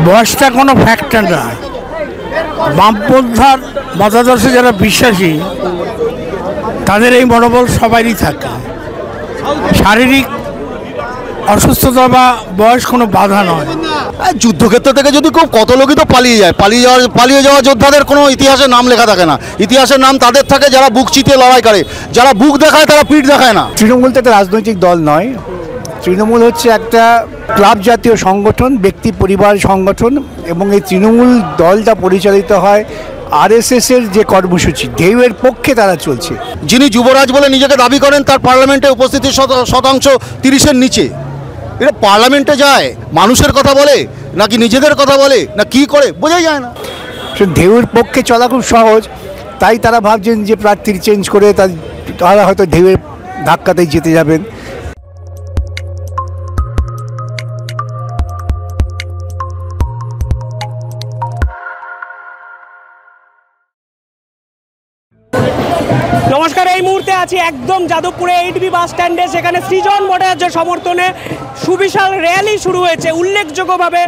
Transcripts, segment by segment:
বয়সটা কোনো ফ্যাক্টর নয়। বামপন্থার মতাদর্শে যারা বিশ্বাসী তাদের এই মনোবল সবারই থাকে। শারীরিক অসুস্থতা বা বয়স কোনো বাধা নয়। যুদ্ধক্ষেত্র থেকে যদি খুব কত লোকই তো পালিয়ে যাওয়া যোদ্ধাদের কোনো ইতিহাসের নাম লেখা থাকে না। ইতিহাসের নাম তাদের থাকে যারা বুক চিতিয়ে লড়াই করে, যারা বুক দেখায় তারা পিঠ দেখায় না। তৃণমূল তো একটা রাজনৈতিক দল নয়। তৃণমূল হচ্ছে একটা ক্লাব জাতীয় সংগঠন, ব্যক্তি পরিবার সংগঠন, এবং এই তৃণমূল দলটা পরিচালিত হয় আরএসএসের যে কর্মসূচি ঢেউয়ের পক্ষে তারা চলছে। যিনি যুবরাজ বলে নিজেকে দাবি করেন তার পার্লামেন্টে উপস্থিতির শতাংশ 30-এর নিচে। এটা পার্লামেন্টে যায় মানুষের কথা বলে নাকি নিজেদের কথা বলে না কি করে বোঝাই যায় না। ঢেউয়ের পক্ষে চলা খুব সহজ, তাই তারা ভাবছেন যে প্রার্থীর চেঞ্জ করে তারা হয়তো ঢেউয়ের ধাক্কাতেই জিতে যাবেন। নমস্কার, এই মুহূর্তে আছি একদম যাদবপুরে 8B বাস স্ট্যান্ডে। সেখানে সৃজন ভট্টাচার্যের সমর্থনে সুবিশাল র্যালি শুরু হয়েছে। উল্লেখযোগ্যভাবে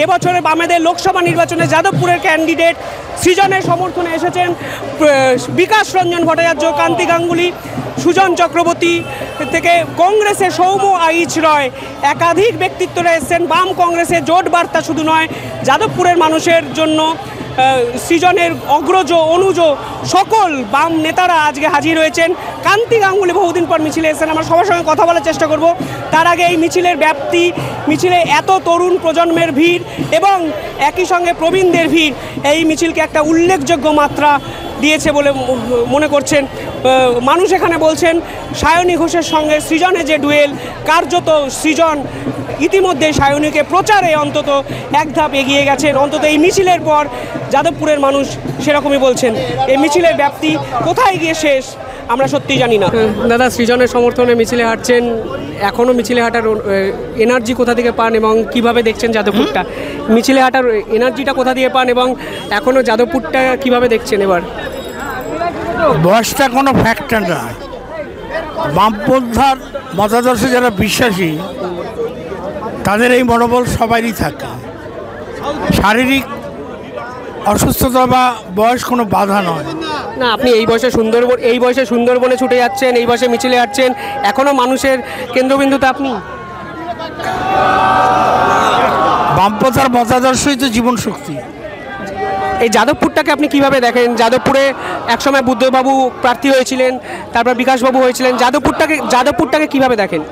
এবছরের বামেদের লোকসভা নির্বাচনে যাদবপুরের ক্যান্ডিডেট সৃজনের সমর্থনে এসেছেন বিকাশ রঞ্জন ভট্টাচার্য, কান্তি গাঙ্গুলি, সুজন চক্রবর্তী থেকে কংগ্রেসের সৌম্য আইচ রয়, একাধিক ব্যক্তিত্বরা এসেছেন। বাম কংগ্রেসের জোট বার্তা শুধু নয়, যাদবপুরের মানুষের জন্য সৃজনের অগ্রজ অনুজ সকল বাম নেতারা আজকে হাজির হয়েছেন। কান্তি গাঙ্গুলি বহুদিন পর মিছিলে এসেছেন, আমরা সবার সঙ্গে কথা বলার চেষ্টা করব। তার আগে এই মিছিলের ব্যাপ্তি, মিছিলে এত তরুণ প্রজন্মের ভিড় এবং একই সঙ্গে প্রবীণদের ভিড় এই মিছিলকে একটা উল্লেখযোগ্য মাত্রা দিয়েছে বলে মনে করছেন মানুষ। এখানে বলছেন সায়নী ঘোষের সঙ্গে সৃজনের যে ডুয়েল, কার্যত সৃজন ইতিমধ্যে সায়নীকে প্রচারে অন্তত এক ধাপ এগিয়ে গেছেন। অন্তত এই মিছিলের পর যাদবপুরের মানুষ সেরকমই বলছেন। এই মিছিলের ব্যাপ্তি কোথায় গিয়ে শেষ আমরা সত্যিই জানি না। দাদা, সৃজনের সমর্থনে মিছিলে হাঁটছেন, এখনও মিছিলে হাঁটার এনার্জি কোথা থেকে পান এবং কিভাবে দেখছেন যাদবপুরটা? মিছিলে হাঁটার এনার্জিটা কোথা দিয়ে পান এবং এখনও যাদবপুরটা কিভাবে দেখছেন এবার? বয়সটা কোনো ফ্যাক্টর নয়। বামপন্থার মতাদর্শে যারা বিশ্বাসী তাদের এই মনোবল সবারই থাকে। শারীরিক অসুস্থতা বা বয়স কোনো বাধা নয়। না, আপনি এই বয়সে সুন্দরবনে ছুটে যাচ্ছেন, এই বয়সে মিছিলে যাচ্ছেন, এখনও মানুষের কেন্দ্রবিন্দুতে আপনি। বামপন্থার মতাদর্শই তো জীবন শক্তি। এই যাদবপুরটাকে আপনি কিভাবে দেখেন? যাদবপুরে একসময় বুদ্ধবাবু প্রার্থী হয়েছিলেন, তারপর বিকাশবাবু হয়েছিলেন। যাদবপুরটাকে কিভাবে দেখেন?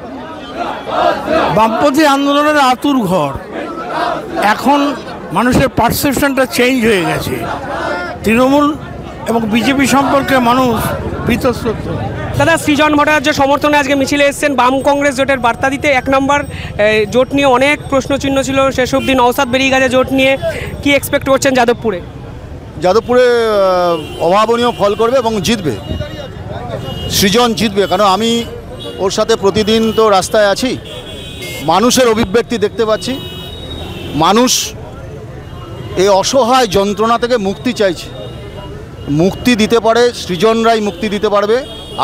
বামপন্থী আন্দোলনের আতুর ঘর। এখন মানুষের পারসেপশনটা চেঞ্জ হয়ে গেছে। তৃণমূল এবং বিজেপি সম্পর্কে মানুষ বীতশ্রদ্ধ। দাদা, সৃজন ভট্টাচার্যের সমর্থনে আজকে মিছিলে এসেছেন বাম কংগ্রেস জোটের বার্তা দিতে। 1 নম্বর জোট নিয়ে অনেক প্রশ্নচিহ্ন ছিল, শেষ অবধি নওশাদ বেরিয়ে গেছে জোট নিয়ে। কি এক্সপেক্ট করছেন যাদবপুরে? যাদবপুরে অভাবনীয় ফল করবে এবং জিতবে, সৃজন জিতবে। কারণ আমি ওর সাথে প্রতিদিন তো রাস্তায় আছি, মানুষের অভিব্যক্তি দেখতে পাচ্ছি। মানুষ এই অসহায় যন্ত্রণা থেকে মুক্তি চাইছে। মুক্তি দিতে পারে সৃজনরাই, মুক্তি দিতে পারবে।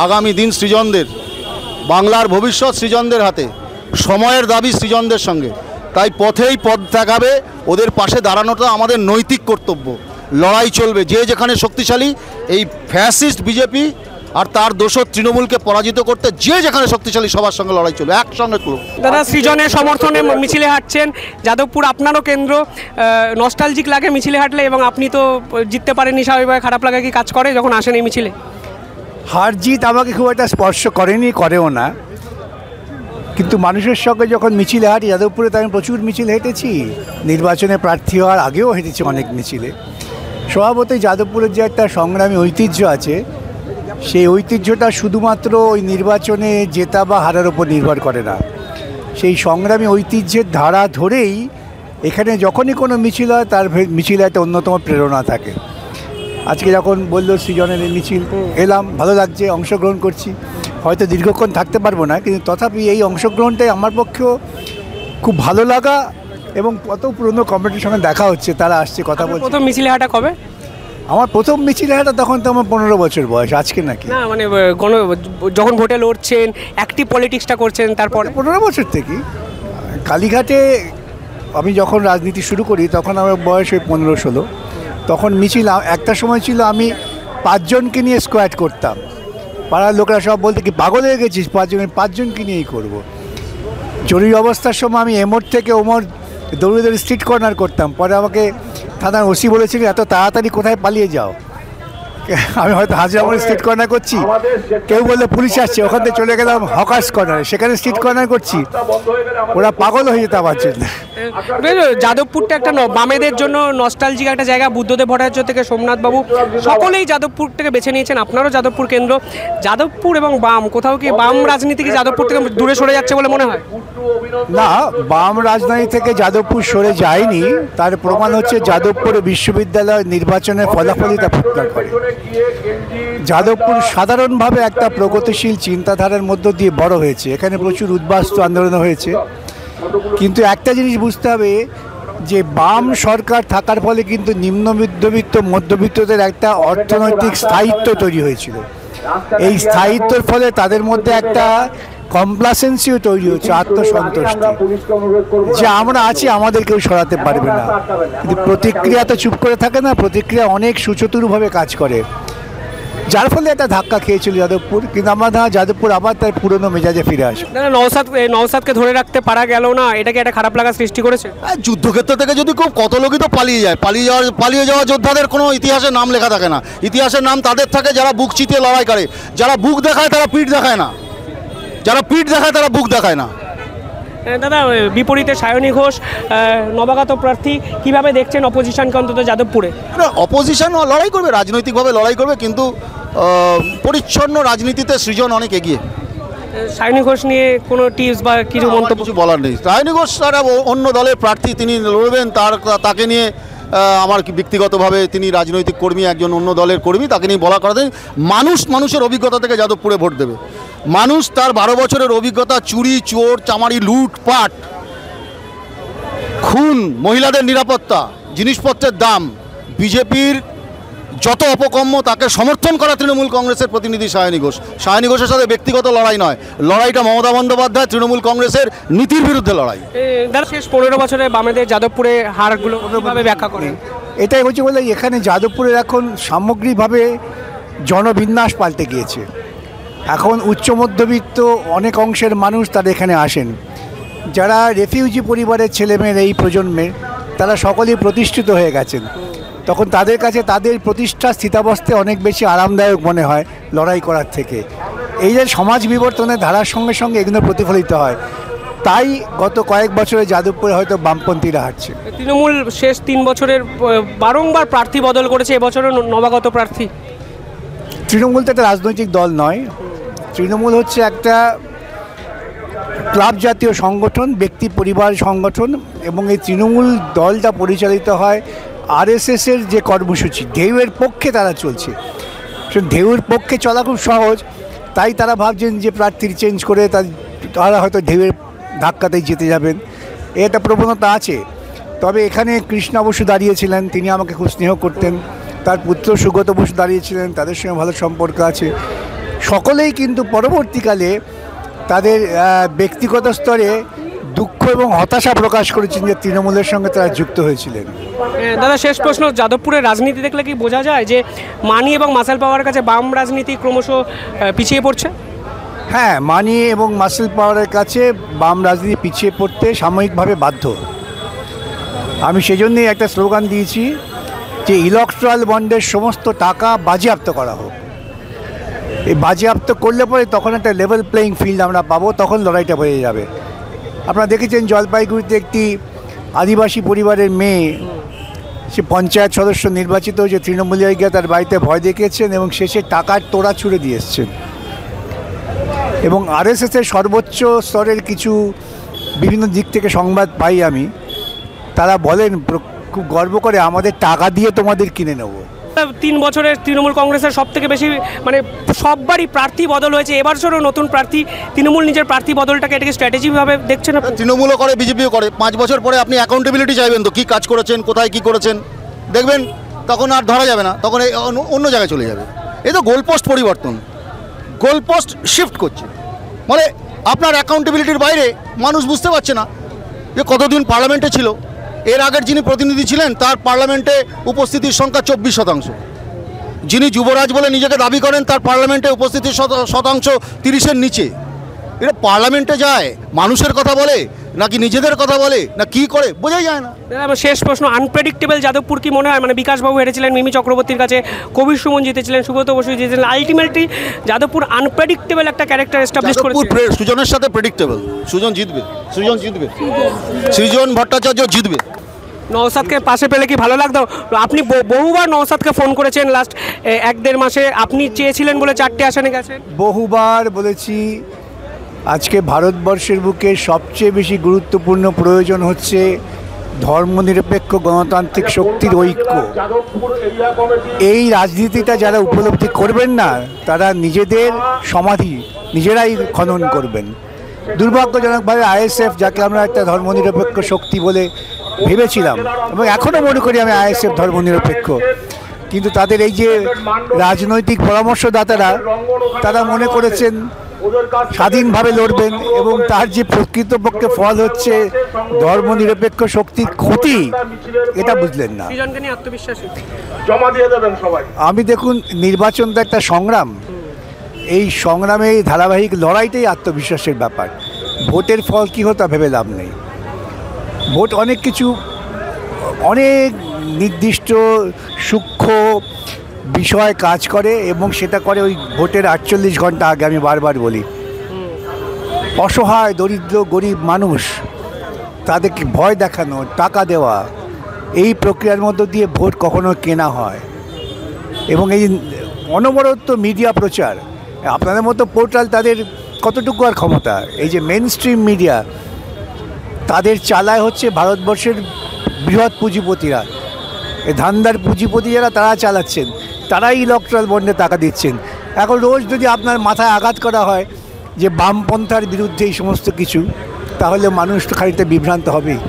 আগামী দিন সৃজনদের, বাংলার ভবিষ্যৎ সৃজনদের হাতে। সময়ের দাবি সৃজনদের সঙ্গে, তাই পথেই পথ দেখাবে। ওদের পাশে দাঁড়ানোটা আমাদের নৈতিক কর্তব্য। লড়াই চলবে, যে যেখানে শক্তিশালী। এই ফ্যাসিস্ট বিজেপি আর তার দোষর তৃণমূলকে পরাজিত করতে যে যেখানে শক্তিশালী সবার সঙ্গে লড়াই চলবে, একসঙ্গে করব। দাদা, সৃজনের সমর্থনে মিছিলে হাঁটছেন, যাদবপুর আপনারও কেন্দ্র। নস্টালজিক লাগে মিছিলে হাঁটলে, এবং আপনি তো জিততে পারেননি, স্বাভাবিকভাবে খারাপ লাগা কি কাজ করে যখন আসেন এই মিছিলে? হার জিত আমাকে খুব একটা স্পর্শ করেনি, করেও না। কিন্তু মানুষের সঙ্গে যখন মিছিলে হাঁটি, যাদবপুরে তো আমি প্রচুর মিছিল হেঁটেছি, নির্বাচনে প্রার্থী হওয়ার আগেও হেঁটেছি অনেক মিছিলে। স্বভাবতই যাদবপুরের যে একটা সংগ্রামী ঐতিহ্য আছে, সেই ঐতিহ্যটা শুধুমাত্র ওই নির্বাচনে জেতা বা হারার ওপর নির্ভর করে না। সেই সংগ্রামী ঐতিহ্যের ধারা ধরেই এখানে যখনই কোনো মিছিল হয়, তার মিছিলে একটা অন্যতম প্রেরণা থাকে। আজকে যখন বললো সৃজনের মিছিল, এলাম, ভালো লাগছে, অংশগ্রহণ করছি। হয়তো দীর্ঘক্ষণ থাকতে পারবো না, কিন্তু তথাপি এই অংশগ্রহণটাই আমার পক্ষেও খুব ভালো লাগা। এবং কত পুরনো কমিটির সঙ্গে দেখা হচ্ছে, তারা আসছে, কথা বলছে। প্রথম মিছিলে হাঁটা কবে? আমার প্রথম মিছিলে হাঁটা তখন তো আমার 15 বছর বয়স, আজকে নাকি। না মানে যখন ভোটে লড়ছেন, অ্যাক্টিভ পলিটিক্সটা করছেন, তারপরে 15 বছর থেকেই কালীঘাটে আমি যখন রাজনীতি শুরু করি তখন আমার বয়স ওই 15-16। তখন মিছিল একটা সময় ছিল আমি 5 জনকে নিয়ে স্কোয়াড করতাম। পাড়ার লোকেরা সব বলতে কি পাগল হয়ে গেছিস, 5 জনকে নিয়েই করব। জরুরি অবস্থার সময় আমি এমোর থেকে ওমর দৌড়ে দৌড়ে স্ট্রিট কর্নার করতাম। পরে আমাকে থানার ওসি বলেছিল এত তাড়াতাড়ি কোথায় পালিয়ে যাও। আমি হয়তো হাজিরা মোড়ে স্ট্রিট কর্নার করছি, কেউ বললে পুলিশ আসছে, ওখান থেকে চলে গেলাম হকার্স কর্নারে, সেখানে স্ট্রিট কর্নার করছি। ওরা পাগল হয়ে যেত আমার জন্য। যাদবপুরটা একটা বামেদের জন্য নস্টালজিক একটা জায়গা। বুদ্ধদেব ভট্টাচার্য থেকে সোমনাথ বাবু সকলেই যাদবপুরটাকে বেছে নিয়েছেন, আপনারও যাদবপুর কেন্দ্র। যাদবপুর এবং বাম, কোথাও কি বাম রাজনীতি কি যাদবপুর থেকে দূরে সরে যাচ্ছে বলে মনে হয়? না, বাম রাজনীতি থেকে যাদবপুর সরে যায়নি। তার প্রমাণ হচ্ছে যাদবপুর বিশ্ববিদ্যালয় নির্বাচনের ফলাফলই তা প্রত্যাখ্যান করে। যাদবপুর সাধারণভাবে একটা প্রগতিশীল চিন্তাধারার মধ্য দিয়ে বড় হয়েছে। এখানে প্রচুর উদ্বাস্তু আন্দোলন হয়েছে, কিন্তু একটা জিনিস বুঝতে হবে যে বাম সরকার থাকার ফলে কিন্তু নিম্ন মধ্যবিত্তদের একটা অর্থনৈতিক স্থায়িত্ব তৈরি হয়েছিল। এই স্থায়িত্বের ফলে তাদের মধ্যে একটা কমপ্লাসেন্সিও তৈরি হচ্ছে, আত্মসন্তুষ্টি, যে আমরা আছি, আমাদের কেউ সরাতে পারবে না। কিন্তু প্রতিক্রিয়া তো চুপ করে থাকে না, প্রতিক্রিয়া অনেক সুচতুরভাবে কাজ করে, যার ফলে একটা ধাক্কা খেয়েছিল যাদবপুর। কিন্তু আমরা যাদবপুর আবার তার পুরনো মেজাজে ফিরে আসে। নওশাদকে ধরে রাখতে পারা গেল না, এটাকে একটা খারাপ লাগা সৃষ্টি করেছে। যুদ্ধক্ষেত্র থেকে যদি খুব কত লোকই তো পালিয়ে যায়, পালিয়ে যাওয়া যোদ্ধাদের কোনো ইতিহাসের নাম লেখা থাকে না। ইতিহাসের নাম তাদের থাকে যারা বুক চিতিয়ে লড়াই করে। যারা বুক দেখায় তারা পিঠ দেখায় না, যারা পিঠ দেখায় তারা বুক দেখায় না। দাদা, বিপরীতে সায়নী ঘোষ নবাগত প্রার্থী, কিভাবে দেখছেন অপোজিশনকে অন্তত যাদবপুরে? অপোজিশন লড়াই করবে, রাজনৈতিকভাবে লড়াই করবে, কিন্তু পরিচ্ছন্ন রাজনীতিতে সৃজন অনেক এগিয়ে। সায়নী ঘোষ নিয়ে কোনো টিপস বা কিছু মন্তব্য? কিছু বলার নেই। সায়নী ঘোষ তারা অন্য দলের প্রার্থী, তিনি লড়বেন, তাকে নিয়ে আমার ব্যক্তিগতভাবে তিনি রাজনৈতিক কর্মী, একজন অন্য দলের কর্মী, তাকে নিয়ে বলা করা যায়। মানুষের অভিজ্ঞতা থেকে যাদবপুরে ভোট দেবে। মানুষ তার 12 বছরের অভিজ্ঞতা, চুরি, চোর, চামারি, লুটপাট, খুন, মহিলাদের নিরাপত্তা, জিনিসপত্রের দাম, বিজেপির যত অপকর্ম, তাকে সমর্থন করা তৃণমূল কংগ্রেসের প্রতিনিধি সায়নী ঘোষ। সায়নী ঘোষের সাথে ব্যক্তিগত লড়াই নয়, লড়াইটা মমতা বন্দ্যোপাধ্যায় তৃণমূল কংগ্রেসের নীতির বিরুদ্ধে লড়াই। দাদা, শেষ 15 বছরে বামেদের যাদবপুরে হারগুলো কিভাবে ব্যাখ্যা করেন? এটাই হচ্ছে বলে এখানে যাদবপুরের এখন সামগ্রিকভাবে জনবিন্যাস পাল্টে গিয়েছে। এখন উচ্চ মধ্যবিত্ত অনেক অংশের মানুষ তারা এখানে আসেন। যারা রেফিউজি পরিবারের ছেলেমেয়ের এই প্রজন্মের, তারা সকলেই প্রতিষ্ঠিত হয়ে গেছেন। তখন তাদের কাছে তাদের প্রতিষ্ঠা স্থিতাবস্থায় অনেক বেশি আরামদায়ক মনে হয় লড়াই করার থেকে। এই যে সমাজ বিবর্তনের ধারার সঙ্গে সঙ্গে এগুলো প্রতিফলিত হয়, তাই গত কয়েক বছরে যাদবপুরে হয়তো বামপন্থীরা হাঁটছে। তৃণমূল শেষ 3 বছরের বারংবার প্রার্থী বদল করেছে, এবছরও নবাগত প্রার্থী। তৃণমূল তো একটা রাজনৈতিক দল নয়, তৃণমূল হচ্ছে একটা ক্লাব জাতীয় সংগঠন, ব্যক্তি পরিবার সংগঠন, এবং এই তৃণমূল দলটা পরিচালিত হয় আরএসএসের যে কর্মসূচি, ঢেউয়ের পক্ষে তারা চলছে। ঢেউয়ের পক্ষে চলা খুব সহজ, তাই তারা ভাবছেন যে প্রার্থীর চেঞ্জ করে তারা হয়তো ঢেউয়ের ধাক্কাতেই জিতে যাবেন, এটা প্রবণতা আছে। তবে এখানে কৃষ্ণা বসু দাঁড়িয়েছিলেন, তিনি আমাকে খুব স্নেহ করতেন। তার পুত্র সুগত বসু দাঁড়িয়েছিলেন, তাদের সঙ্গে ভালো সম্পর্ক আছে। সকলেই কিন্তু পরবর্তীকালে তাদের ব্যক্তিগত স্তরে দুঃখ এবং হতাশা প্রকাশ করেছেন যে তৃণমূলের সঙ্গে তারা যুক্ত হয়েছিলেন। দাদা, শেষ প্রশ্ন, যাদবপুরের রাজনীতি দেখলে কি বোঝা যায় যে মানি এবং মাসেল পাওয়ারের কাছে বাম রাজনীতি ক্রমশ পিছিয়ে পড়ছে? হ্যাঁ, মানি এবং মাসেল পাওয়ারের কাছে বাম রাজনীতি পিছিয়ে পড়তে সাময়িকভাবে বাধ্য। আমি সেজন্যই একটা স্লোগান দিয়েছি যে ইলেকট্রাল বন্ডের সমস্ত টাকা বাজেয়াপ্ত করা হোক। এই বাজেয়াপ্ত করলে পরে তখন একটা লেভেল প্লেয়িং ফিল্ড আমরা পাবো, তখন লড়াইটা হয়ে যাবে। আপনারা দেখেছেন জলপাইগুড়িতে একটি আদিবাসী পরিবারের মেয়ে, সে পঞ্চায়েত সদস্য নির্বাচিত হয়েছে, তৃণমূলীয় গিয়ে তার বাড়িতে ভয় দেখিয়েছেন এবং শেষে টাকার তোড়া ছুড়ে দিয়ে এসছেন। এবং আরএসএসের সর্বোচ্চ স্তরের কিছু বিভিন্ন দিক থেকে সংবাদ পাই আমি, তারা বলেন খুব গর্ব করে, আমাদের টাকা দিয়ে তোমাদের কিনে নেব। 3 বছরের তৃণমূল কংগ্রেসের সব থেকে বেশি সববারই প্রার্থী বদল হয়েছে, এবছরও নতুন প্রার্থী। তৃণমূল নিজের প্রার্থী বদলটাকে এটাকে স্ট্র্যাটেজিভাবে দেখছেন? তৃণমূলও করে, বিজেপিও করে। 5 বছর পরে আপনি অ্যাকাউন্টেবিলিটি চাইবেন তো, কী কাজ করেছেন, কোথায় কী করেছেন দেখবেন, তখন আর ধরা যাবে না, তখন অন্য জায়গায় চলে যাবে। এই তো গোলপোস্ট পরিবর্তন, গোলপোস্ট শিফট করছে, মানে আপনার অ্যাকাউন্টেবিলিটির বাইরে মানুষ বুঝতে পারছে না যে কতদিন পার্লামেন্টে ছিল, এর আগের যিনি প্রতিনিধি ছিলেন তার পার্লামেন্টে উপস্থিতির সংখ্যা 24%। যিনি যুবরাজ বলে নিজেকে দাবি করেন তার পার্লামেন্টে উপস্থিতির শতাংশ 30-এর নিচে। এটা পার্লামেন্টে যায় মানুষের কথা বলে নাকি নিজেদের কথা বলে না কি করে বোঝাই যায় না। আমার শেষ প্রশ্ন, আনপ্রেডিক্টেবল যাদবপুর কি মনে হয়? মানে বিকাশবাবু হেরেছিলেন মিমি চক্রবর্তীর কাছে, কবির সুমন জিতেছিলেন, সুব্রত বসু জিতেছিলেন, আলটিমেটলি যাদবপুর আনপ্রেডিক্টেবল একটা ক্যারেক্টার এস্টাবলিশ করেছে। সুজনের সাথে প্রেডিক্টেবল, সুজন জিতবে, সৃজন ভট্টাচার্য জিতবে। নওশাদকে পাশে পেলে কি ভালো লাগতো? আপনি বহুবার নওশাদকে ফোন করেছেন লাস্ট 1-1.5 মাসে, আপনি চেয়েছিলেন বলে 4টে আসনে গেছেন। বহুবার বলেছি, আজকে ভারতবর্ষের বুকে সবচেয়ে বেশি গুরুত্বপূর্ণ প্রয়োজন হচ্ছে ধর্মনিরপেক্ষ গণতান্ত্রিক শক্তির ঐক্য। এই রাজনীতিটা যারা উপলব্ধি করবেন না তারা নিজেদের সমাধি নিজেরাই খনন করবেন। দুর্ভাগ্যজনকভাবে আইএসএফ, যাকে আমরা একটা ধর্মনিরপেক্ষ শক্তি বলে ভেবেছিলাম এবং এখনও মনে করি আমি আইএসএফ ধর্মনিরপেক্ষ, কিন্তু তাদের এই যে রাজনৈতিক পরামর্শদাতারা তারা মনে করেছেন স্বাধীনভাবে লড়বেন এবং তার যে প্রকৃতপক্ষে ফল হচ্ছে ধর্মনিরপেক্ষ শক্তির ক্ষতি, এটা বুঝলেন না। আমি দেখুন, নির্বাচন তো একটা সংগ্রাম, এই সংগ্রামে এই ধারাবাহিক লড়াইটাই আত্মবিশ্বাসের ব্যাপার। ভোটের ফল কী হতো ভেবে লাভ নেই। ভোট অনেক কিছু, অনেক নির্দিষ্ট সূক্ষ্ম বিষয় কাজ করে এবং সেটা করে ওই ভোটের 48 ঘন্টা আগে। আমি বারবার বলি, অসহায় দরিদ্র গরিব মানুষ, তাদেরকে ভয় দেখানো, টাকা দেওয়া, এই প্রক্রিয়ার মধ্য দিয়ে ভোট কখনো কেনা হয়। এবং এই অনবরত মিডিয়া প্রচার, আপনাদের মতো পোর্টাল তাদের কতটুকু আর ক্ষমতা? এই যে মেন স্ট্রিম মিডিয়া, তাদের চালায় হচ্ছে ভারতবর্ষের বৃহৎ পুঁজিপতিরা। এই ধান্দার পুঁজিপতি যারা তারা চালাচ্ছেন, তারাই ইলেকট্রাল বন্ডে টাকা দিচ্ছেন। এখন রোজ যদি আপনার মাথায় আঘাত করা হয় যে বামপন্থার বিরুদ্ধে এই সমস্ত কিছু, তাহলে মানুষ তো খানিকটা বিভ্রান্ত হবেই।